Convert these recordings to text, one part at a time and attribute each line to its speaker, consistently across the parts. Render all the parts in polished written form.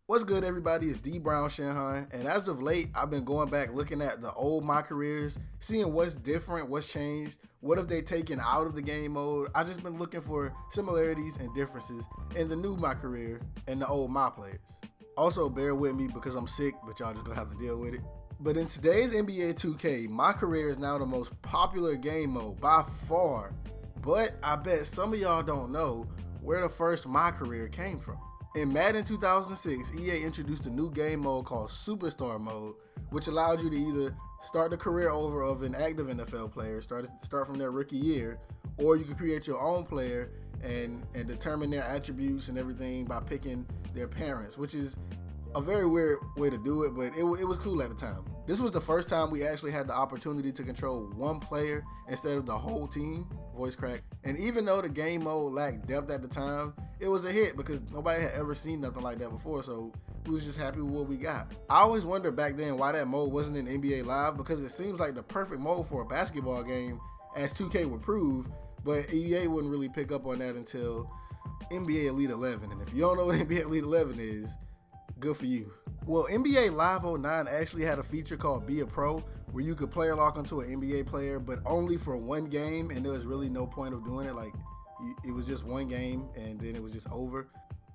Speaker 1: What's good, everybody? It's D Brown Shanhan, and as of late, I've been going back looking at the old my careers, seeing what's different, what's changed, what have they taken out of the game mode. I just been looking for similarities and differences in the new my career and the old my players. Also, bear with me because I'm sick, but y'all just gonna have to deal with it. But in today's NBA 2K, my career is now the most popular game mode by far. But I bet some of y'all don't know where the first my career came from. In Madden 2006, EA introduced a new game mode called Superstar Mode, which allowed you to either start the career over of an active NFL player, start from their rookie year, or you could create your own player and determine their attributes and everything by picking their parents, which is a very weird way to do it, but it was cool at the time. This was the first time we actually had the opportunity to control one player instead of the whole team. Voice crack. And even though the game mode lacked depth at the time, it was a hit because nobody had ever seen nothing like that before, so we was just happy with what we got. I always wondered back then why that mode wasn't in NBA Live, because it seems like the perfect mode for a basketball game, as 2K would prove, but EA wouldn't really pick up on that until NBA Elite 11. And if you don't know what NBA Elite 11 is, good for you. Well, NBA Live 09 actually had a feature called Be a Pro, where you could player lock onto an NBA player, but only for one game, and there was really no point of doing it. Like, it was just one game, and then it was just over.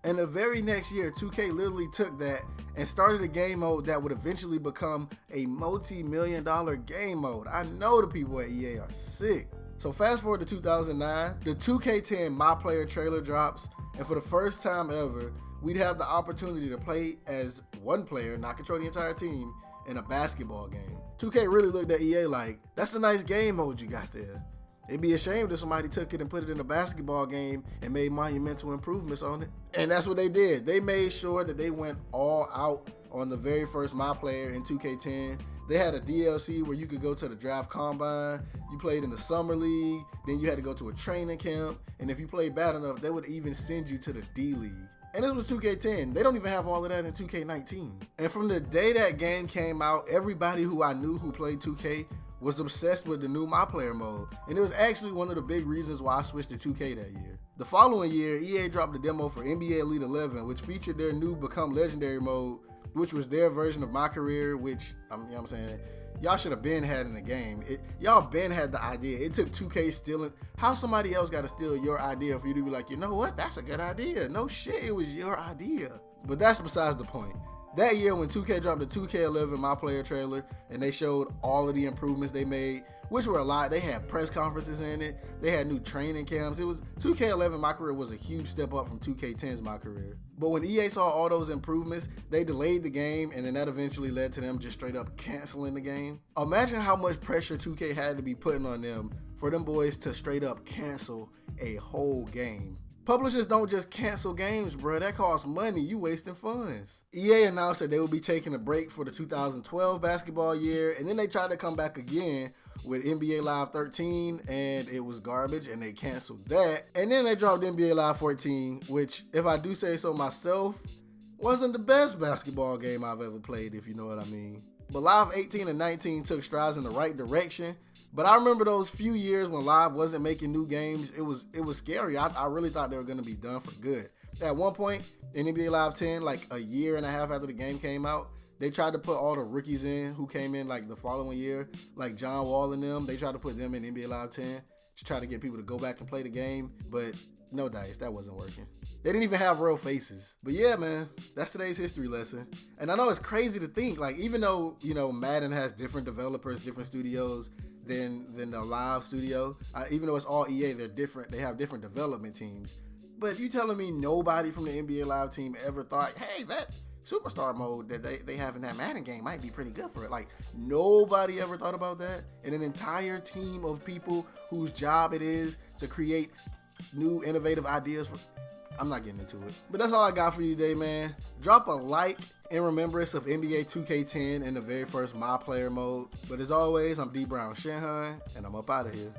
Speaker 1: And the very next year, 2K literally took that and started a game mode that would eventually become a multi-million-dollar game mode. I know the people at EA are sick. So fast forward to 2009, the 2K10 My Player trailer drops, and for the first time ever, we'd have the opportunity to play as one player, not control the entire team, in a basketball game. 2K really looked at EA like, that's a nice game mode you got there. It'd be a shame if somebody took it and put it in a basketball game and made monumental improvements on it. And that's what they did. They made sure that they went all out on the very first My Player in 2K10. They had a DLC where you could go to the draft combine, you played in the summer league, then you had to go to a training camp, and if you played bad enough, they would even send you to the D League. And this was 2K10. They don't even have all of that in 2K19. And from the day that game came out, everybody who I knew who played 2K was obsessed with the new My Player mode. And it was actually one of the big reasons why I switched to 2K that year. The following year, EA dropped a demo for NBA Elite 11, which featured their new Become Legendary mode, which was their version of My Career, which, you know what I'm saying, y'all should have been had in the game. Y'all been had the idea. It took 2K stealing. How somebody else got to steal your idea for you to be like, you know what, that's a good idea. No shit, it was your idea. But that's besides the point. That year when 2K dropped the 2K11 My Player trailer and they showed all of the improvements they made, which were a lot. They had press conferences in it. They had new training camps. It was 2K11 My Career was a huge step up from 2K10's My Career. But when EA saw all those improvements, they delayed the game, and then that eventually led to them just straight up canceling the game. Imagine how much pressure 2K had to be putting on them for them boys to straight up cancel a whole game. Publishers don't just cancel games, bro. That costs money. You wasting funds. EA announced that they would be taking a break for the 2012 basketball year, and then they tried to come back again with NBA Live 13, and it was garbage, and they canceled that. And then they dropped NBA Live 14, which, if I do say so myself, wasn't the best basketball game I've ever played, if you know what I mean. But Live 18 and 19 took strides in the right direction. But I remember those few years when Live wasn't making new games. It was scary. I really thought they were going to be done for good. At one point in NBA Live 10, like a year and a half after the game came out, they tried to put all the rookies in who came in like the following year, like John Wall and them. They tried to put them in NBA Live 10 to try to get people to go back and play the game. But no dice, that wasn't working. They didn't even have real faces. But yeah, man, that's today's history lesson. And I know it's crazy to think, like, even though, you know, Madden has different developers, different studios than the Live studio, even though it's all EA, they're different. They have different development teams. But you telling me nobody from the NBA Live team ever thought, hey, that Superstar mode that they have in that Madden game might be pretty good for it? Like, nobody ever thought about that? And an entire team of people whose job it is to create new innovative ideas for... I'm not getting into it. But that's all I got for you today, man. Drop a like in remembrance of NBA 2K10 and the very first My Player mode. But as always, I'm D Brown Shanhan, and I'm up out of here.